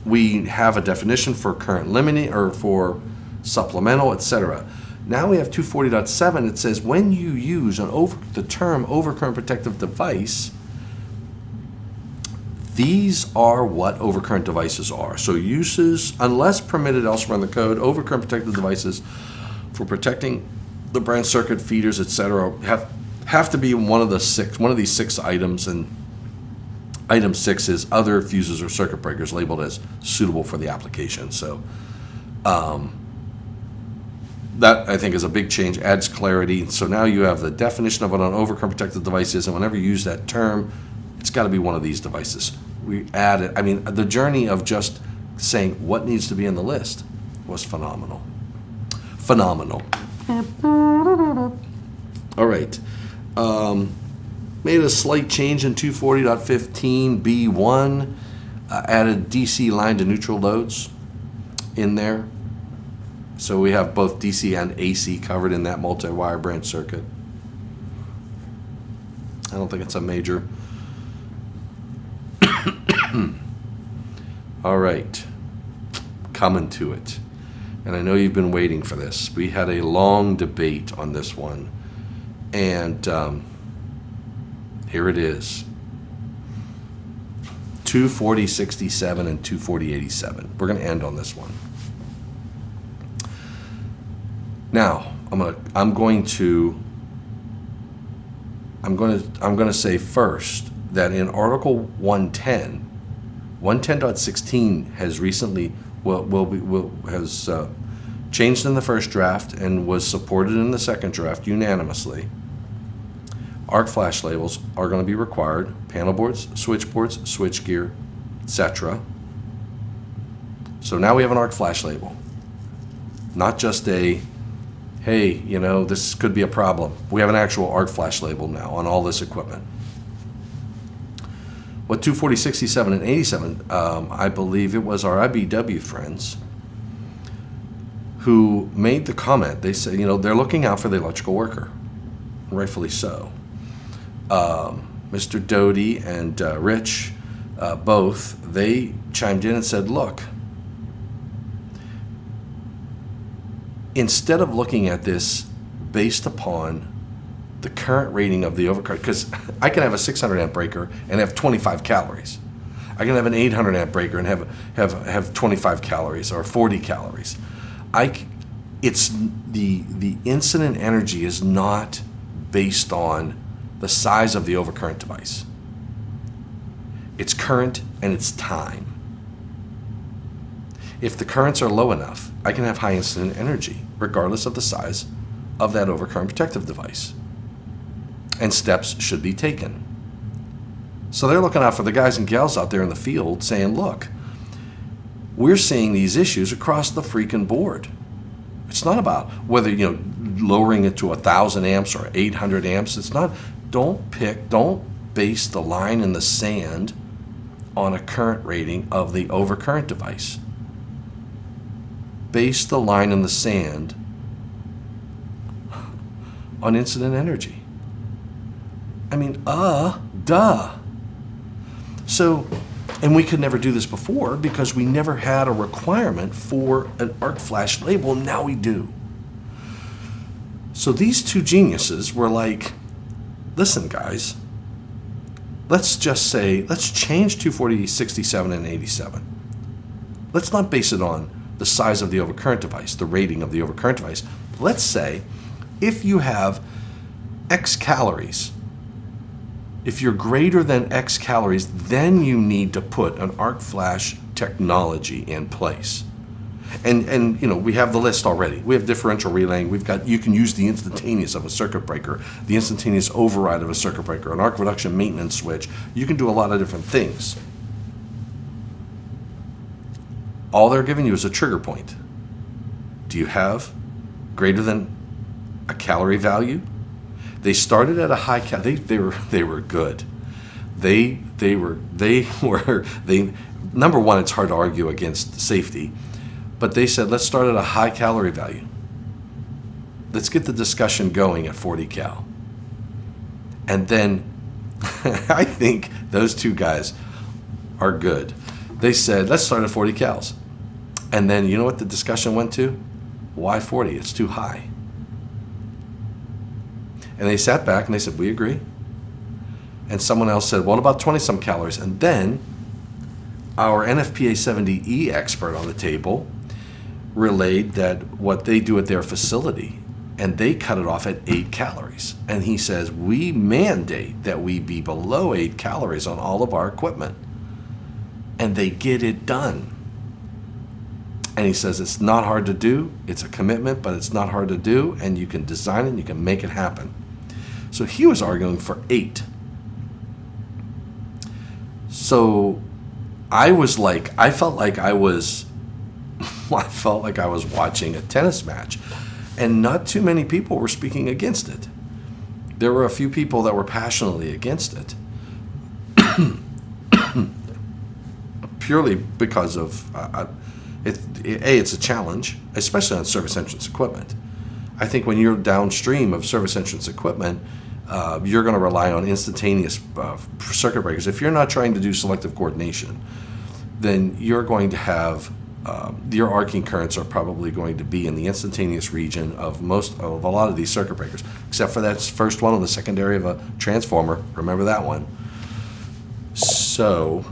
We have a definition for current limiting or for supplemental, etc. Now we have 240.7. It says when you use the term overcurrent protective device, these are what overcurrent devices are. So uses, unless permitted elsewhere in the code, overcurrent protective devices for protecting the branch circuit, feeders, etc. have to be one of these six items, and item 6 is other fuses or circuit breakers labeled as suitable for the application. So that, I think, is a big change, adds clarity. So now you have the definition of what an overcurrent protected device is, and whenever you use that term, it's got to be one of these devices. We added, the journey of just saying what needs to be in the list was phenomenal. Phenomenal. All right. Made a slight change in 240.15 B1, added DC line to neutral loads in there. So we have both DC and AC covered in that multi-wire branch circuit. I don't think it's a major. All right, coming to it. And I know you've been waiting for this. We had a long debate on this one. And here it is. 240.67 and 240.87. We're going to end on this one. Now, I'm going to say first that in Article 110.16 has recently has changed in the first draft and was supported in the second draft unanimously. Arc flash labels are going to be required. Panel boards, switchboards, switchgear, etc. So now we have an arc flash label, not just a, hey, this could be a problem. We have an actual arc flash label now on all this equipment. What 240.67 and 87, I believe it was our IBW friends who made the comment. They said, they're looking out for the electrical worker, rightfully so. Mr. Doty and Rich, both, they chimed in and said, look, instead of looking at this based upon the current rating of the overcurrent, because I can have a 600 amp breaker and have 25 calories. I can have an 800 amp breaker and have 25 calories or 40 calories. It's the incident energy is not based on the size of the overcurrent device. It's current and it's time. If the currents are low enough, I can have high incident energy, regardless of the size of that overcurrent protective device. And steps should be taken. So they're looking out for the guys and gals out there in the field saying, look, we're seeing these issues across the freaking board. It's not about whether, lowering it to 1,000 amps or 800 amps. It's not, don't base the line in the sand on a current rating of the overcurrent device. Base the line in the sand on incident energy. I mean, duh. So, and we could never do this before because we never had a requirement for an arc flash label. Now we do. So these two geniuses were like, listen, guys, let's change 240, 67, and 87. Let's not base it on the size of the overcurrent device, the rating of the overcurrent device. Let's say if you have X calories, if you're greater than X calories, then you need to put an arc flash technology in place. And we have the list already. We have differential relaying. You can use the instantaneous of a circuit breaker, the instantaneous override of a circuit breaker, an arc reduction maintenance switch. You can do a lot of different things. All they're giving you is a trigger point. Do you have greater than a calorie value? They started at a high they were good. Number one, it's hard to argue against safety, but they said, let's start at a high calorie value. Let's get the discussion going at 40 cal. And then I think those two guys are good. They said, let's start at 40 cals. And then you know what the discussion went to? Why 40? It's too high. And they sat back and they said, we agree. And someone else said, what about 20-some calories? And then our NFPA 70E expert on the table relayed that what they do at their facility, and they cut it off at 8 calories. And he says, we mandate that we be below 8 calories on all of our equipment. And they get it done. And he says, it's not hard to do. It's a commitment, but it's not hard to do. And you can design it and you can make it happen. So he was arguing for 8. So I felt like I was watching a tennis match, and not too many people were speaking against it. There were a few people that were passionately against it, purely because of it's a challenge, especially on service entrance equipment. I think when you're downstream of service entrance equipment, you're going to rely on instantaneous circuit breakers. If you're not trying to do selective coordination, then you're going to have your arcing currents are probably going to be in the instantaneous region of a lot of these circuit breakers, except for that first one on the secondary of a transformer. Remember that one. So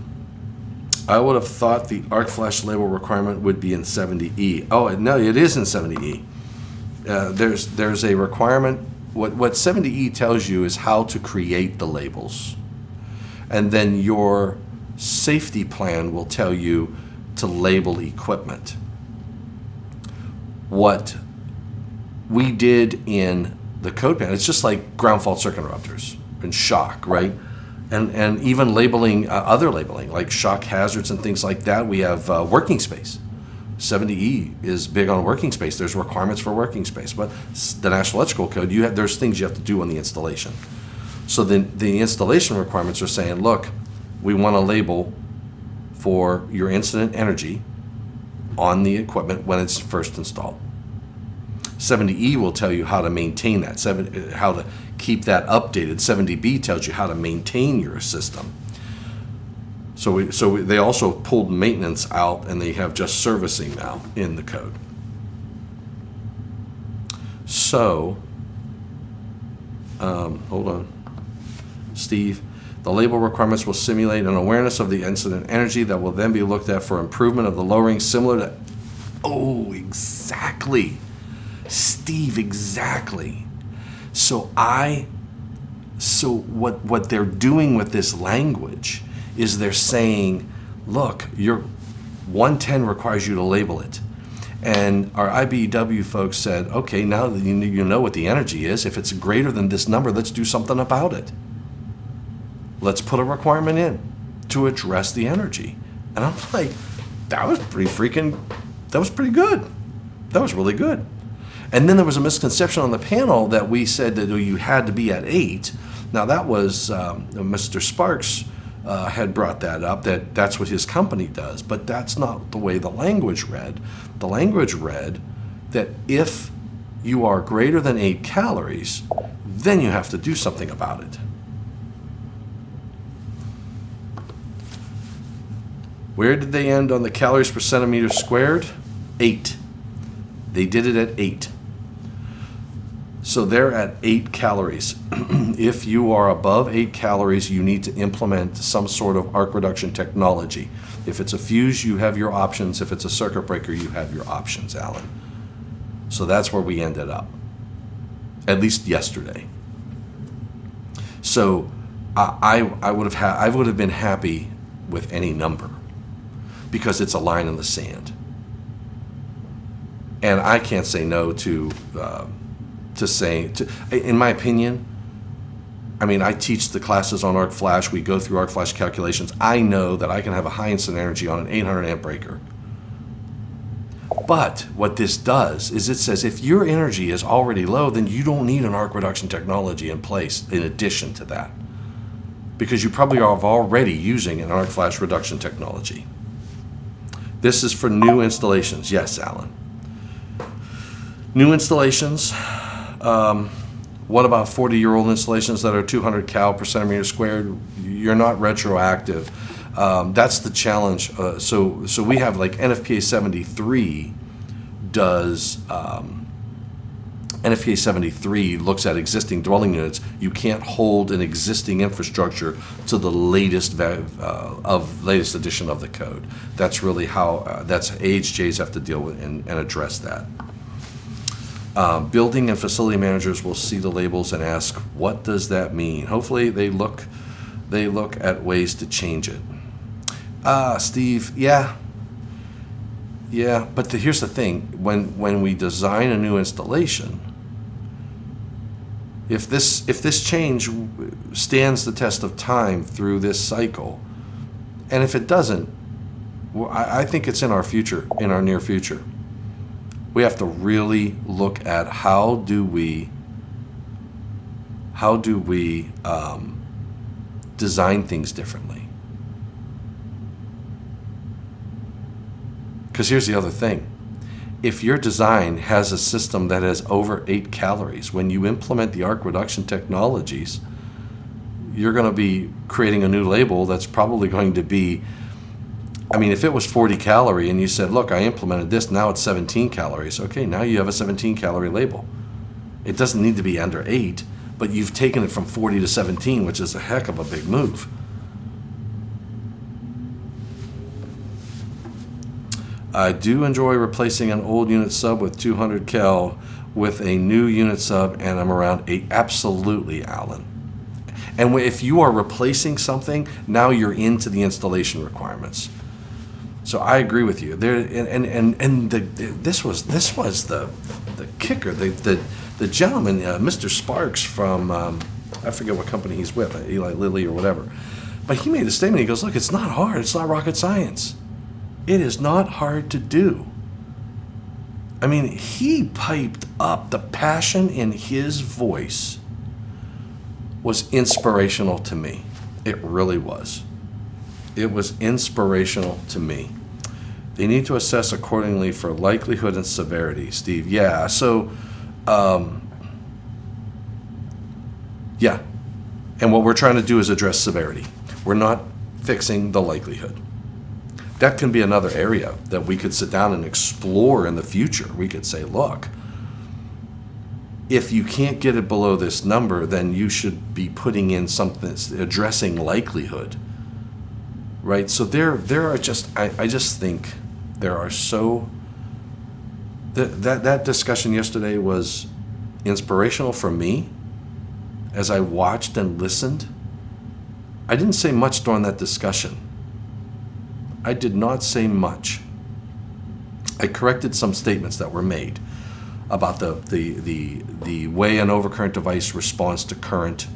I would have thought the arc flash label requirement would be in 70E. Oh, no, it is in 70E. There's a requirement. What 70E tells you is how to create the labels. And then your safety plan will tell you to label equipment. What we did in the code plan, it's just like ground fault circuit interrupters and shock, right? And even labeling, other labeling, like shock hazards and things like that. We have working space. 70E is big on working space. There's requirements for working space. But the National Electrical Code, there's things you have to do on the installation. So then the installation requirements are saying, look, we want to label for your incident energy on the equipment when it's first installed. 70E will tell you how to maintain that, how to keep that updated. 70B tells you how to maintain your system. So they also pulled maintenance out, and they have just servicing now in the code. So, hold on, Steve. The label requirements will simulate an awareness of the incident energy that will then be looked at for improvement of the lowering, similar to. Oh, exactly, Steve, exactly. So what they're doing with this language is they're saying, look, 110 requires you to label it. And our IBEW folks said, okay, now that you know what the energy is, if it's greater than this number, let's do something about it. Let's put a requirement in to address the energy. And I'm like, that was pretty good. That was really good. And then there was a misconception on the panel that we said that you had to be at 8. Now that was, Mr. Sparks had brought that up, that's what his company does, but that's not the way the language read. The language read that if you are greater than 8 calories, then you have to do something about it. Where did they end on the calories per centimeter squared? 8. They did it at 8. So they're at 8 calories. If you are above 8 calories, you need to implement some sort of arc reduction technology. If it's a fuse, you have your options. If it's a circuit breaker, you have your options, Alan. So that's where we ended up, at least yesterday. So I would have been happy with any number because it's a line in the sand. And I can't say no to in my opinion, I mean, I teach the classes on arc flash. We go through arc flash calculations. I know that I can have a high incident energy on an 800 amp breaker. But what this does is it says if your energy is already low, then you don't need an arc reduction technology in place in addition to that, because you probably are already using an arc flash reduction technology. This is for new installations. Yes, Alan. New installations. What about 40-year-old installations that are 200 cal per centimeter squared? You're not retroactive. That's the challenge. So we have like NFPA 73 does, NFPA 73 looks at existing dwelling units. You can't hold an existing infrastructure to the latest latest edition of the code. That's really how, that's AHJs have to deal with and address that. Building and facility managers will see the labels and ask, what does that mean? Hopefully they look at ways to change it. Steve, yeah, but here's the thing. When we design a new installation, if this change stands the test of time through this cycle, and if it doesn't, I think it's in our future, in our near future. We have to really look at how do we design things differently. Because here's the other thing. If your design has a system that has over 8 calories, when you implement the arc reduction technologies, you're going to be creating a new label that's probably going to be, I mean, if it was 40 calorie and you said, look, I implemented this, now it's 17 calories. Okay, now you have a 17 calorie label. It doesn't need to be under 8, but you've taken it from 40 to 17, which is a heck of a big move. I do enjoy replacing an old unit sub with 200 cal with a new unit sub, and I'm around 8. Absolutely, Alan. And if you are replacing something, now you're into the installation requirements. So I agree with you. There this was the kicker. The gentleman, Mr. Sparks from I forget what company he's with, Eli Lilly or whatever, but he made a statement. He goes, "Look, it's not hard. It's not rocket science. It is not hard to do." I mean, he piped up. The passion in his voice was inspirational to me. It really was. It was inspirational to me. They need to assess accordingly for likelihood and severity, Steve. Yeah, so, yeah. And what we're trying to do is address severity. We're not fixing the likelihood. That can be another area that we could sit down and explore in the future. We could say, look, if you can't get it below this number, then you should be putting in something addressing likelihood, right? So there are just, I just think there are so, that discussion yesterday was inspirational for me as I watched and listened. I didn't say much during that discussion. I did not say much. I corrected some statements that were made about the way an overcurrent device responds to current.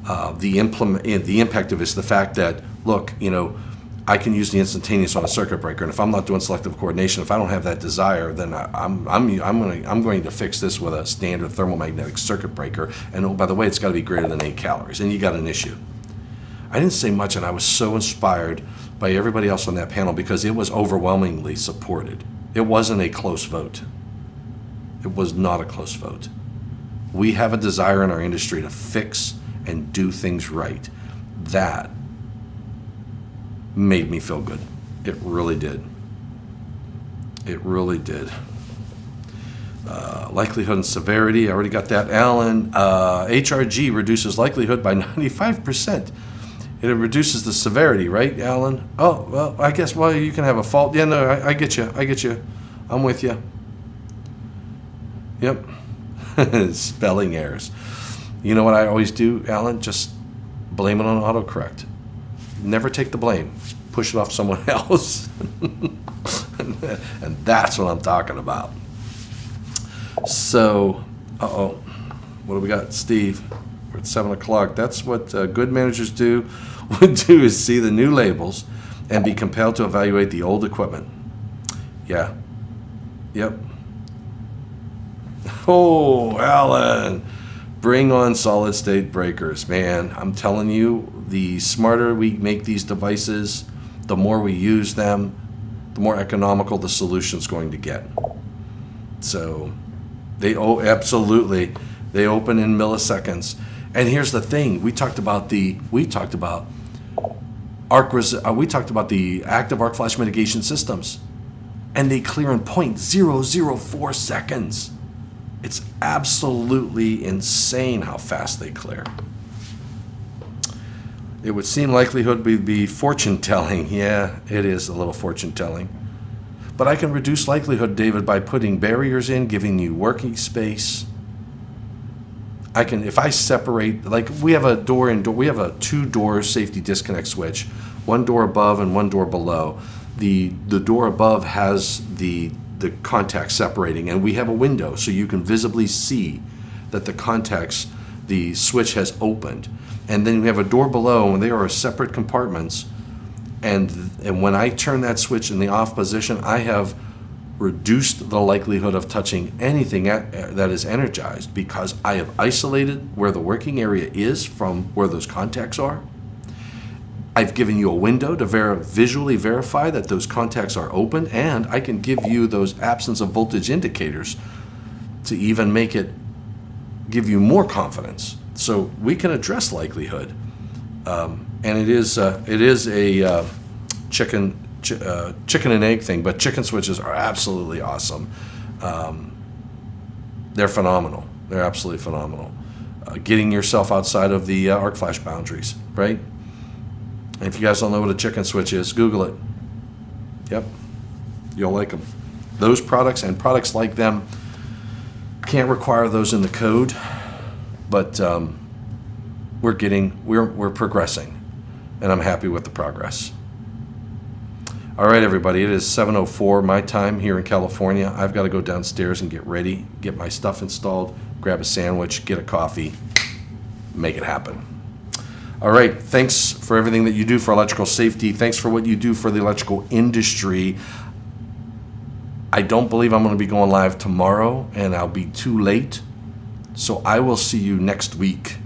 The impact of it is the fact that, look, I can use the instantaneous on a circuit breaker, and if I'm not doing selective coordination, if I don't have that desire, then I'm going to fix this with a standard thermomagnetic circuit breaker. And oh, by the way, it's got to be greater than 8 calories, and you got an issue. I didn't say much, and I was so inspired by everybody else on that panel because it was overwhelmingly supported. It wasn't a close vote. It was not a close vote. We have a desire in our industry to fix and do things right. That made me feel good. It really did. It really did. Likelihood and severity, I already got that. Alan, HRG reduces likelihood by 95%. It reduces the severity, right, Alan? Oh, well, I guess, you can have a fault. Yeah, no, I get you. I'm with you. Yep. Spelling errors. You know what I always do, Alan? Just blame it on autocorrect. Never take the blame. Push it off someone else. And that's what I'm talking about. So, what do we got? Steve, we're at 7 o'clock. That's what good managers would do is see the new labels and be compelled to evaluate the old equipment. Yeah. Yep. Oh, Alan. Bring on solid state breakers, man. I'm telling you, the smarter we make these devices, the more we use them, the more economical the solution's going to get. So absolutely. They open in milliseconds. And here's the thing, we talked about the active arc flash mitigation systems, and they clear in 0.004 seconds. It's absolutely insane how fast they clear. It would seem likelihood would be fortune telling. Yeah, it is a little fortune telling. But I can reduce likelihood, David, by putting barriers in, giving you working space. If I separate, like we have a we have a 2-door safety disconnect switch, one door above and one door below. The door above has the contacts separating, and we have a window so you can visibly see that the switch has opened. And then we have a door below, and they are separate compartments. And when I turn that switch in the off position, I have reduced the likelihood of touching anything that is energized because I have isolated where the working area is from where those contacts are. I've given you a window to visually verify that those contacts are open, and I can give you those absence of voltage indicators to even give you more confidence. So we can address likelihood, and it is a chicken and egg thing. But chicken switches are absolutely awesome. They're phenomenal. They're absolutely phenomenal. Getting yourself outside of the arc flash boundaries, right? And if you guys don't know what a chicken switch is, Google it. Yep, you'll like them. Those products and products like them can't require those in the code, but we're progressing, and I'm happy with the progress. All right, everybody, it is 7:04 my time here in California. I've got to go downstairs and get ready, get my stuff installed, grab a sandwich, get a coffee, make it happen. All right, thanks for everything that you do for electrical safety. Thanks for what you do for the electrical industry. I don't believe I'm going to be going live tomorrow, and I'll be too late. So I will see you next week.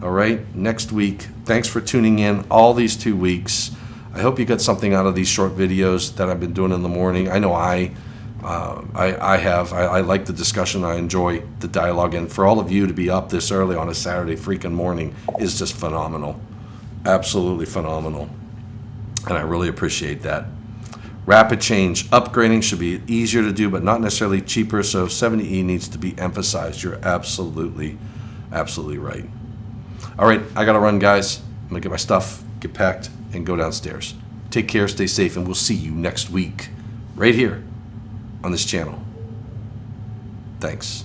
All right, next week. Thanks for tuning in all these 2 weeks. I hope you got something out of these short videos that I've been doing in the morning. I know I have. I like the discussion. I enjoy the dialogue. And for all of you to be up this early on a Saturday freaking morning is just phenomenal. Absolutely phenomenal. And I really appreciate that. Rapid change. Upgrading should be easier to do, but not necessarily cheaper. So 70E needs to be emphasized. You're absolutely right. All right, I got to run, guys. I'm going to get my stuff, get packed, and go downstairs. Take care, stay safe, and we'll see you next week right here on this channel. Thanks.